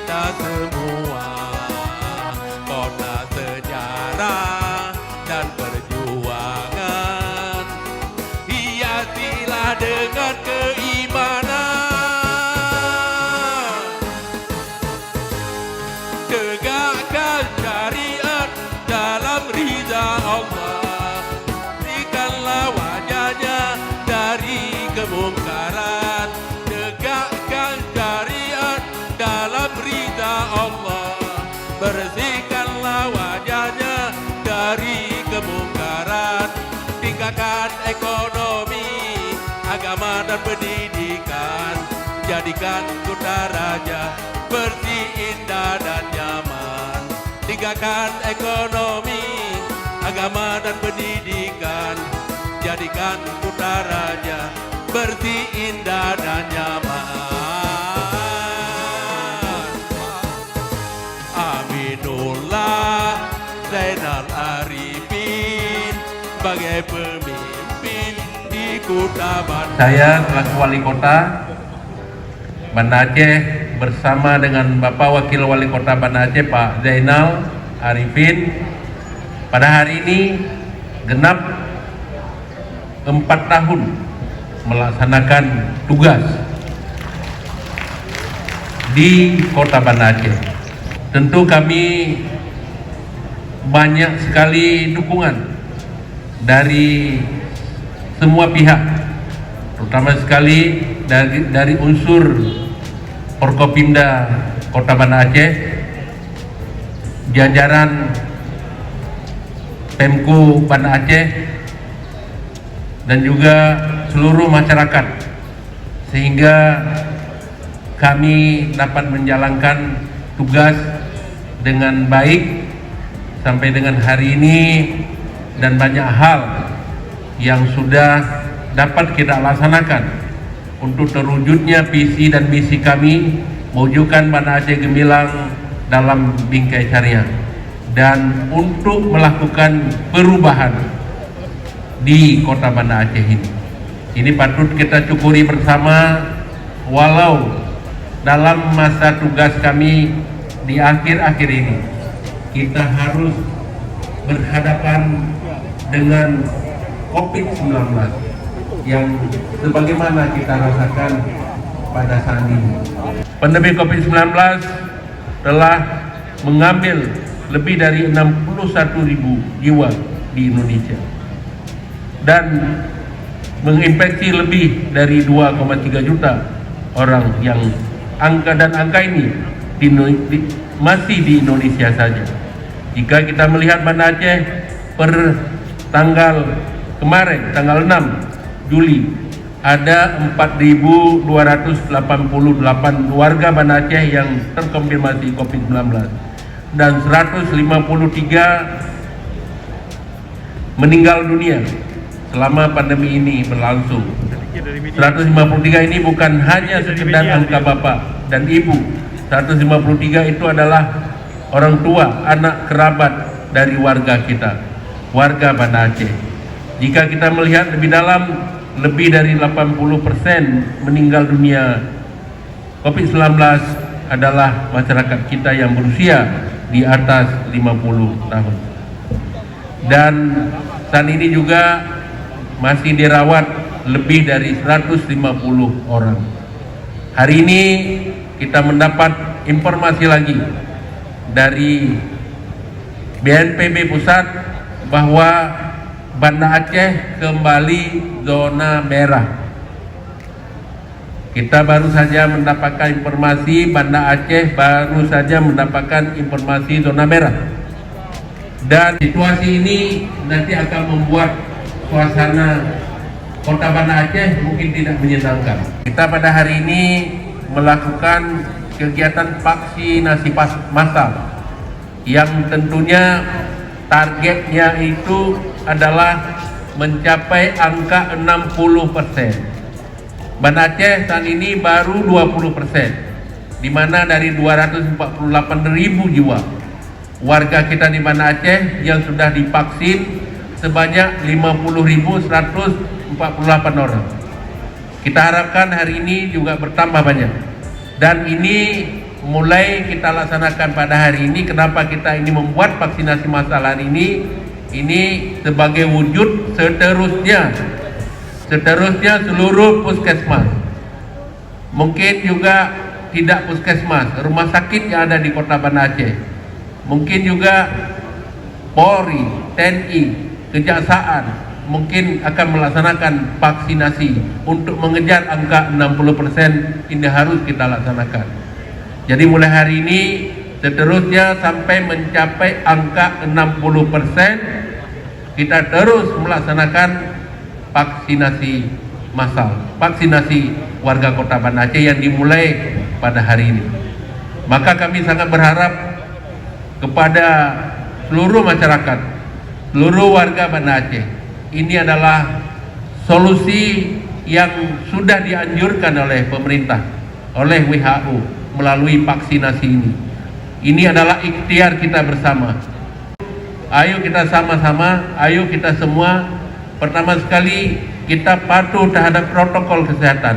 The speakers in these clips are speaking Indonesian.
kita semua, kota sejarah dan perjuangan, hiasilah dengan keimanan, tegakkan syariat dalam ridha Allah, berikanlah wajahnya dari kemungkaran, tegakkan syariat dalam ridha Allah, bersihkanlah wajahnya dari kemungkaran, tingkatkan ekonomi, agama dan pendidikan, jadikan kota raja bersih, indah dan nyaman. Tingkatkan ekonomi, agama dan pendidikan, jadikan kota raja bersih, indah dan nyaman. Aminullah Zainal Arifin sebagai pemimpin di Kota Banda. Saya selaku Wali Kota Banda Aceh bersama dengan Bapak Wakil Wali Kota Banda Aceh Pak Zainal Arifin pada hari ini genap 4 tahun melaksanakan tugas di Kota Banda Aceh. Tentu kami banyak sekali dukungan dari semua pihak, terutama sekali dari unsur Forkopimda Kota Banda Aceh, jajaran Pemko Banda Aceh, dan juga seluruh masyarakat, sehingga kami dapat menjalankan tugas dengan baik sampai dengan hari ini, dan banyak hal yang sudah dapat kita laksanakan untuk terwujudnya visi dan misi kami mewujudkan Banda Aceh Gemilang dalam bingkai syariah, dan untuk melakukan perubahan di Kota Banda Aceh ini. Ini patut kita syukuri bersama, walau dalam masa tugas kami di akhir-akhir ini kita harus berhadapan dengan COVID-19 yang sebagaimana kita rasakan pada saat ini. Pandemi COVID-19 telah mengambil lebih dari 61.000 jiwa di Indonesia dan menginfeksi lebih dari 2,3 juta orang, yang angka ini masih di Indonesia saja. Jika kita melihat Banda Aceh per tanggal kemarin, tanggal 6 Juli, ada 4.288 warga Banda Aceh yang terkonfirmasi COVID-19 dan 153 meninggal dunia selama pandemi ini berlangsung. 153 ini bukan hanya sekedar angka bapak dan ibu. 153 itu adalah orang tua, anak kerabat dari warga kita, warga Banda Aceh. Jika kita melihat lebih dalam, lebih dari 80% meninggal dunia COVID-19 adalah masyarakat kita yang berusia di atas 50 tahun. Dan saat ini juga masih dirawat lebih dari 150 orang. Hari ini kita mendapat informasi lagi dari BNPB Pusat bahwa Banda Aceh kembali zona merah. Kita baru saja mendapatkan informasi Banda Aceh baru saja mendapatkan informasi zona merah. Dan situasi ini nanti akan membuat suasana Kota Banda Aceh mungkin tidak menyenangkan. Kita pada hari ini melakukan kegiatan vaksinasi massal yang tentunya targetnya itu adalah mencapai angka 60%. Banda Aceh saat ini baru 20%, di mana dari 248.000 jiwa warga kita di Banda Aceh yang sudah divaksin sebanyak 50.148 orang. Kita harapkan hari ini juga bertambah banyak, dan ini mulai kita laksanakan pada hari ini. Kenapa kita ini membuat vaksinasi massal hari ini? Ini sebagai wujud seterusnya seluruh puskesmas, mungkin juga tidak puskesmas, rumah sakit yang ada di Kota Banda Aceh, mungkin juga Polri, TNI, Kejaksaan mungkin akan melaksanakan vaksinasi untuk mengejar angka 60%. Ini harus kita laksanakan. Jadi mulai hari ini seterusnya sampai mencapai angka 60%, kita terus melaksanakan vaksinasi massal, vaksinasi warga Kota Banda Aceh yang dimulai pada hari ini. Maka kami sangat berharap kepada seluruh masyarakat, seluruh warga Banda Aceh, ini adalah solusi yang sudah dianjurkan oleh pemerintah, oleh WHO melalui vaksinasi ini. Ini adalah ikhtiar kita bersama. Ayo kita sama-sama, ayo kita semua, pertama sekali kita patuh terhadap protokol kesehatan,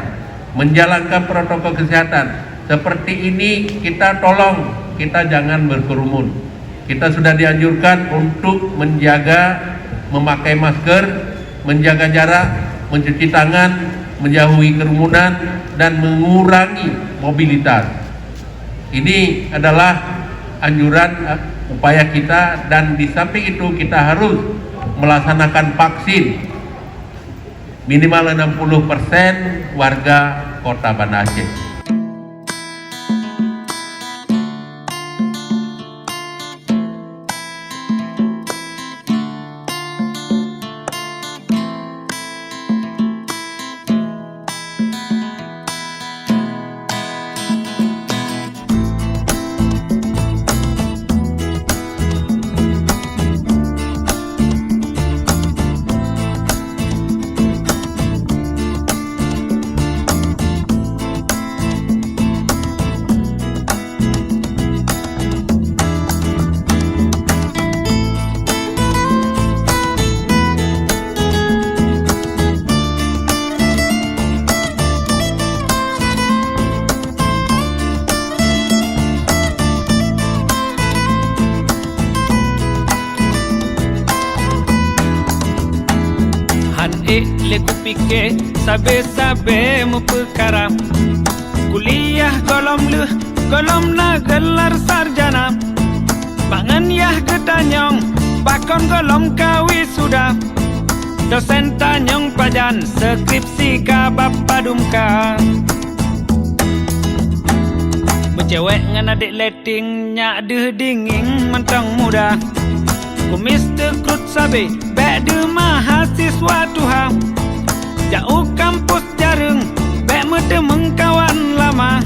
menjalankan protokol kesehatan. Seperti ini kita tolong, kita jangan berkerumun. Kita sudah dianjurkan untuk menjaga, memakai masker, menjaga jarak, mencuci tangan, menjauhi kerumunan, dan mengurangi mobilitas. Ini adalah anjuran upaya kita, dan di samping itu kita harus melaksanakan vaksin minimal 60% warga Kota Banda Aceh. Le kupike sabe-sabe mu perkara kuliah golom na gelar sarjana pangan yah ketanyong bakon golom kawi sudah dosen tanyong pajan skripsi ka bapa dumka becewek ngan adik leting nyak deh dinging mentang muda kumis tekrut sabe bek de mahasiswa tuha jauh kampus jareng bek mete mengkawan lama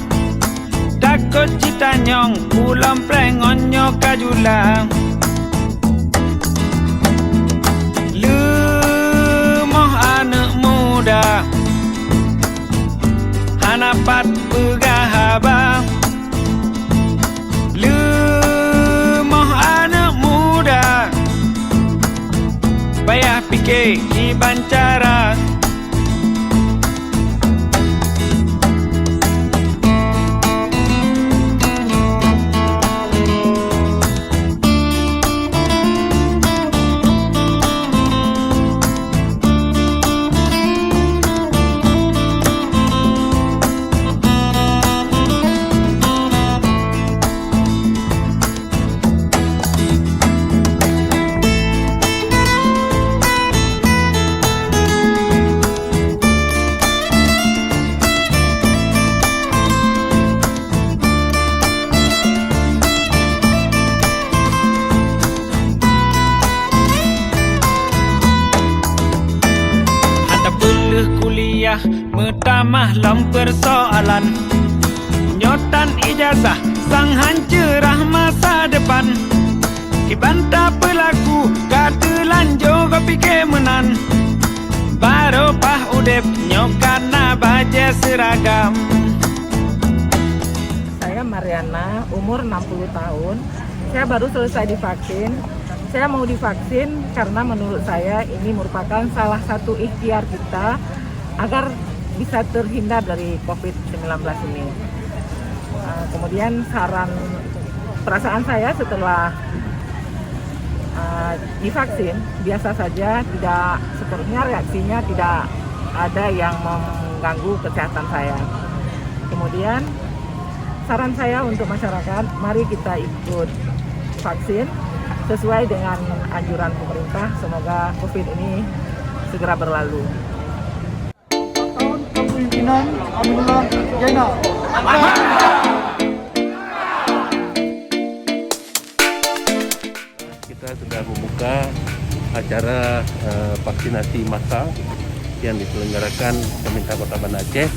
takut cita nyong pulang prengonyo kajula lemoh anak muda hanapat pegahaba lemoh anak muda bayah pikir di bancara Metamah lam persoalan nyotan ijazah sang hancerah masa depan kibanta pelaku katelan juga pikir menan baropah udep nyokana baja seragam. Saya Mariana, umur 60 tahun. Saya baru selesai divaksin. Saya mau divaksin karena menurut saya ini merupakan salah satu ikhtiar kita agar bisa terhindar dari COVID-19 ini. Kemudian perasaan saya setelah divaksin biasa saja, tidak sepertinya reaksinya tidak ada yang mengganggu kesehatan saya. Kemudian saran saya untuk masyarakat, mari kita ikut vaksin sesuai dengan anjuran pemerintah. Semoga COVID ini segera berlalu. Tahun kepemimpinan Aminullah Zainal. Kita sudah membuka acara vaksinasi massal yang diselenggarakan pemerintah Kota Banda Aceh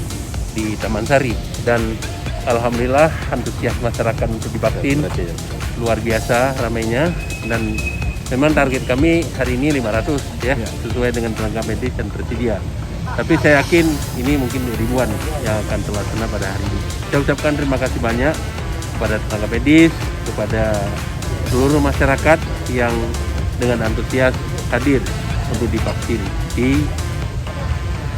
di Taman Sari, dan alhamdulillah antusias masyarakat untuk divaksin luar biasa ramainya, dan memang target kami hari ini 500 ya, sesuai dengan tenaga medis yang tersedia. Tapi saya yakin ini mungkin ribuan yang akan terlaksana pada hari ini. Saya ucapkan terima kasih banyak kepada tenaga medis, kepada seluruh masyarakat yang dengan antusias hadir untuk divaksin di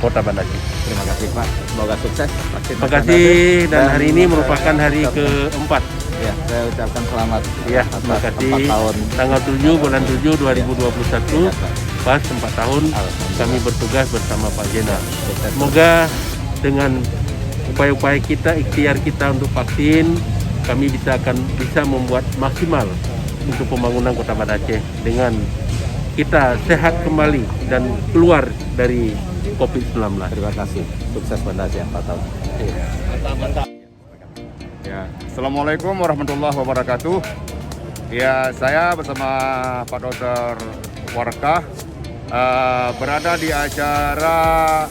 Kota Banda Aceh. Terima kasih Pak, semoga sukses. Terima kasih, dan hari ini merupakan hari keempat. Ya, saya ucapkan selamat. Ya, terima kasih. 4 tahun. Tanggal 7 bulan 7 2021, pas 4 tahun kami bertugas bersama Pak Jenderal. Semoga dengan upaya-upaya kita, ikhtiar kita untuk vaksin, kami bisa membuat maksimal untuk pembangunan Kota Banda Aceh dengan kita sehat kembali dan keluar dari COVID-19. Terima kasih. Sukses Banda Aceh 4 tahun. Ya, Assalamualaikum warahmatullahi wabarakatuh. Ya, saya bersama Pak Dr. Warkah berada di acara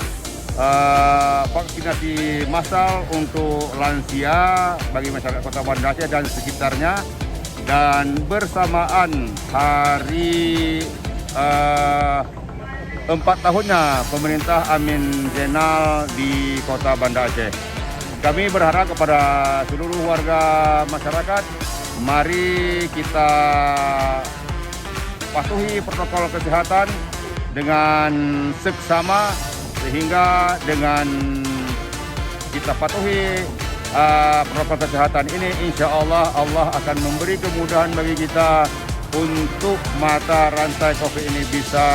vaksinasi massal untuk lansia bagi masyarakat Kota Banda Aceh dan sekitarnya, dan bersamaan hari 4 tahunnya pemerintah Amin Zainal di Kota Banda Aceh. Kami berharap kepada seluruh warga masyarakat, mari kita patuhi protokol kesehatan dengan seksama, sehingga dengan kita patuhi protokol kesehatan ini, insya Allah akan memberi kemudahan bagi kita untuk mata rantai COVID ini bisa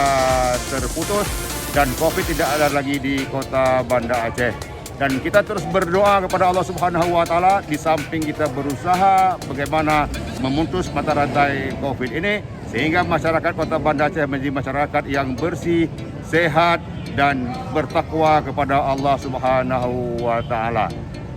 terputus dan COVID tidak ada lagi di Kota Banda Aceh. Dan kita terus berdoa kepada Allah Subhanahu wa Ta'ala, di samping kita berusaha bagaimana memutus mata rantai COVID ini, sehingga masyarakat Kota Banda Aceh menjadi masyarakat yang bersih, sehat, dan bertakwa kepada Allah Subhanahu wa Ta'ala.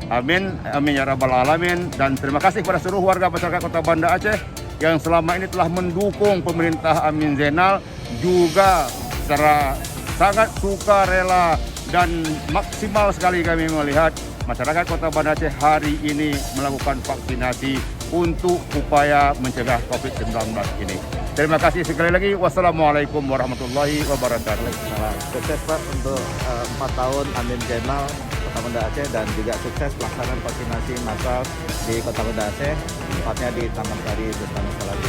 Amin, amin ya rabbal alamin. Dan terima kasih kepada seluruh warga masyarakat Kota Banda Aceh yang selama ini telah mendukung pemerintah Amin Zainal, juga secara sangat sukarela dan maksimal sekali kami melihat masyarakat Kota Banda Aceh hari ini melakukan vaksinasi untuk upaya mencegah COVID-19 ini. Terima kasih sekali lagi. Wassalamualaikum warahmatullahi wabarakatuh. Sukses Pak untuk 4 tahun Amin Zainal Kota Banda Aceh, dan juga sukses pelaksanaan vaksinasi massal di Kota Banda Aceh, tepatnya di Taman Sari, Taman Sari.